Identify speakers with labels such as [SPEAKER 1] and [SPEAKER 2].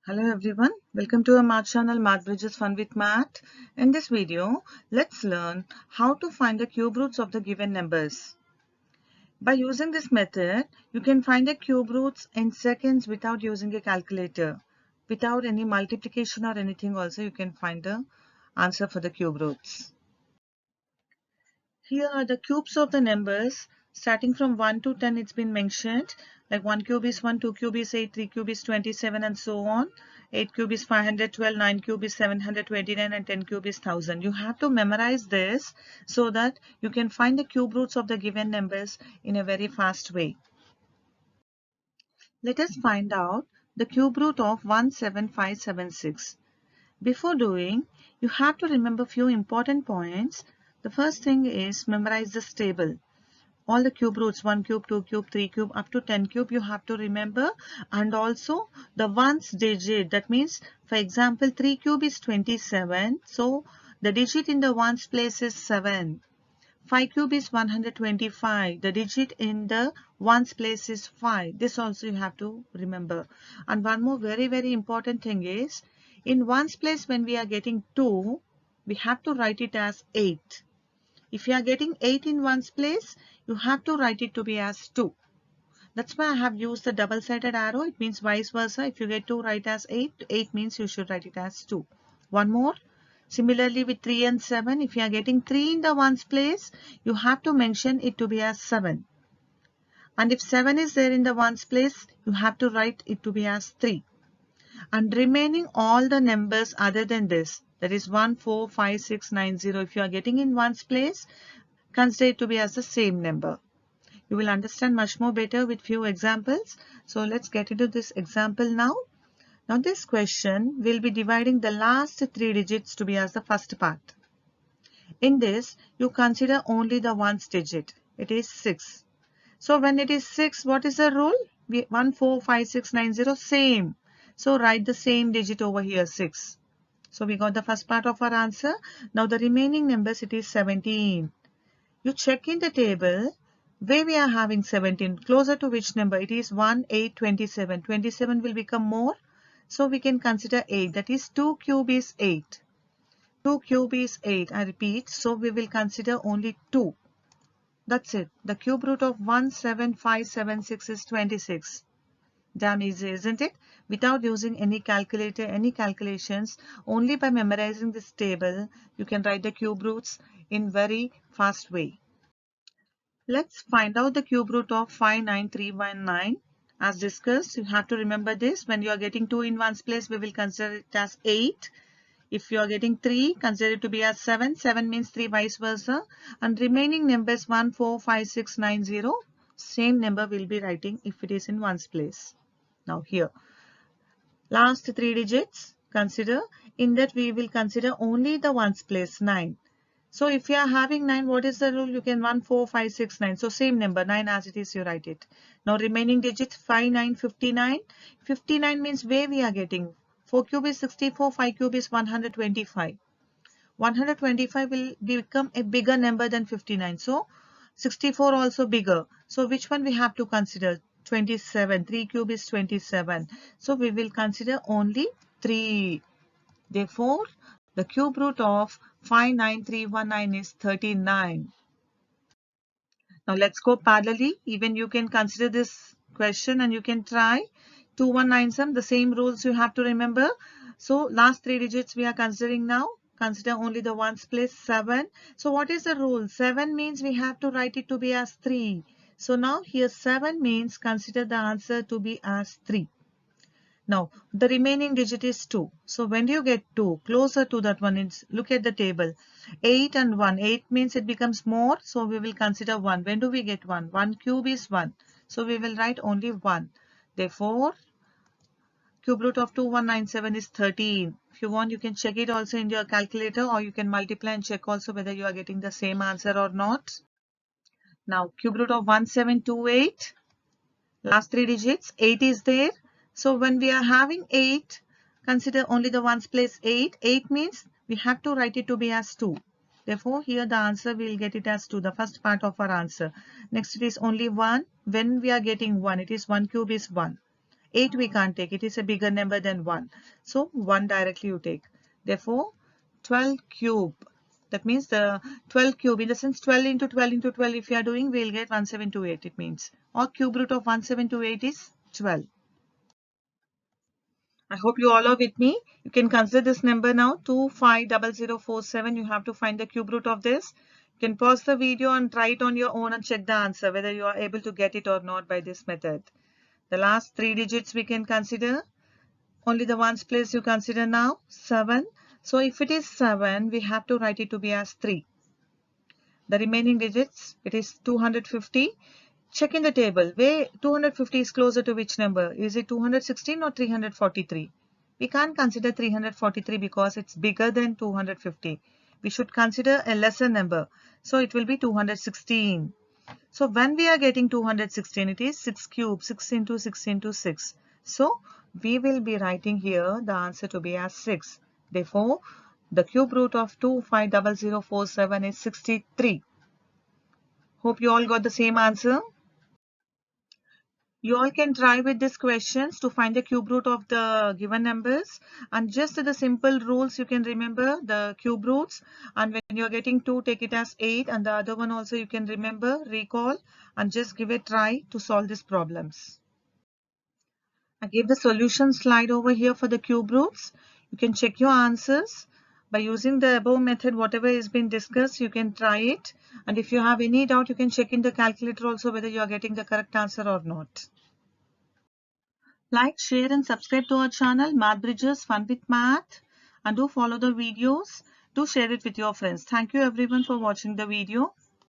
[SPEAKER 1] Hello everyone, welcome to our math channel Math Bridges Fun with Math. In this video, let's learn how to find the cube roots of the given numbers. By using this method, you can find the cube roots in seconds without using a calculator. Without any multiplication or anything also, you can find the answer for the cube roots. Here are the cubes of the numbers. Starting from 1 to 10, it's been mentioned. Like 1 cube is 1, 2 cube is 8, 3 cube is 27 and so on. 8 cube is 512, 9 cube is 729 and 10 cube is 1000. You have to memorize this so that you can find the cube roots of the given numbers in a very fast way. Let us find out the cube root of 17576. Before doing, you have to remember few important points. The first thing is memorize this table. All the cube roots, 1 cube, 2 cube, 3 cube, up to 10 cube, you have to remember. And also the ones digit. That means, for example, 3 cube is 27. So the digit in the ones place is 7. 5 cube is 125. The digit in the ones place is 5. This also you have to remember. And one more very important thing is, in ones place when we are getting 2, we have to write it as 8. If you are getting 8 in ones place, you have to write it to be as 2. That's why I have used the double-sided arrow. It means vice versa. If you get 2, write as 8. 8 means you should write it as 2. One more. Similarly with 3 and 7, if you are getting 3 in the ones place, you have to mention it to be as 7. And if 7 is there in the ones place, you have to write it to be as 3. And remaining all the numbers other than this, that is 1, 4, 5, 6, 9, 0. If you are getting in ones place, consider it to be as the same number. You will understand much more better with few examples. So let's get into this example now. Now this question will be dividing the last 3 digits to be as the first part. In this, you consider only the ones digit. It is 6. So when it is 6, what is the rule? 1, 4, 5, 6, 9, 0, same. So write the same digit over here, 6. So we got the first part of our answer. Now the remaining numbers, it is 17. You check in the table where we are having 17. Closer to which number? It is 1, 8, 27. 27 will become more. So we can consider 8. That is 2 cube is 8. 2 cube is 8. I repeat. So we will consider only 2. That's it. The cube root of 17576 is 26. Damn easy, isn't it? Without using any calculator, any calculations, only by memorizing this table, you can write the cube roots in very fast way. Let's find out the cube root of 59319. As discussed, you have to remember this. When you are getting 2 in ones place, we will consider it as 8. If you are getting 3, consider it to be as 7. 7 means 3 vice versa. And remaining numbers 1, 4, 5, 6, 9, 0. Same number will be writing if it is in ones place. Now here, last 3 digits, consider. In that we will consider only the ones place, 9. So if you are having 9, what is the rule? You can 1, 4, 5, 6, 9. So same number, 9 as it is, you write it. Now remaining digits, 5, 9, 59. 59 means where we are getting. 4 cube is 64, 5 cube is 125. 125 will become a bigger number than 59. So 64 also bigger. So which one we have to consider? 27. 3 cube is 27. So we will consider only 3. Therefore, the cube root of 59319 is 39. Now let's go parallelly. Even you can consider this question and you can try. 2197, the same rules you have to remember. So last 3 digits we are considering now. Consider only the ones place, 7. So what is the rule? 7 means we have to write it to be as 3. So now here 7 means consider the answer to be as 3. Now, the remaining digit is 2. So, when do you get 2? Closer to that one, look at the table. 8 and 1. 8 means it becomes more. So, we will consider 1. When do we get 1? 1 cube is 1. So, we will write only 1. Therefore, cube root of 2197 is 13. If you want, you can check it also in your calculator, or you can multiply and check also whether you are getting the same answer or not. Now, cube root of 1728. Last 3 digits. 8 is there. So when we are having 8, consider only the ones place 8. 8 means we have to write it to be as 2. Therefore, here the answer we will get it as 2, the first part of our answer. Next it is only 1. When we are getting 1, it is 1 cube is 1. 8 we can't take. It is a bigger number than 1. So 1 directly you take. Therefore 12 cube. That means the 12 cube, in the sense 12 into 12 into 12 if you are doing, we'll get 1728 it means. Or cube root of 1728 is 12. I hope you all are with me. You can consider this number now, 250047. You have to find the cube root of this. You can pause the video and try it on your own and check the answer, whether you are able to get it or not by this method. The last 3 digits we can consider. Only the ones place you consider now, 7. So if it is 7, we have to write it to be as 3. The remaining digits, it is 250. Check in the table where 250 is closer to which number. Is it 216 or 343? We can't consider 343 because it's bigger than 250. We should consider a lesser number. So it will be 216. So when we are getting 216, it is 6 cube, 6 into 6 into 6. So we will be writing here the answer to be as 6. Therefore, the cube root of 250047 is 63. Hope you all got the same answer. You all can try with these questions to find the cube root of the given numbers, and just the simple rules you can remember the cube roots, and when you are getting 2, take it as 8, and the other one also you can remember, recall, and just give a try to solve these problems. I gave the solution slide over here for the cube roots. You can check your answers. By using the above method, whatever is been discussed, you can try it. And if you have any doubt, you can check in the calculator also whether you are getting the correct answer or not. Like, share and subscribe to our channel, Math Bridges Fun with Math. And do follow the videos. Do share it with your friends. Thank you everyone for watching the video.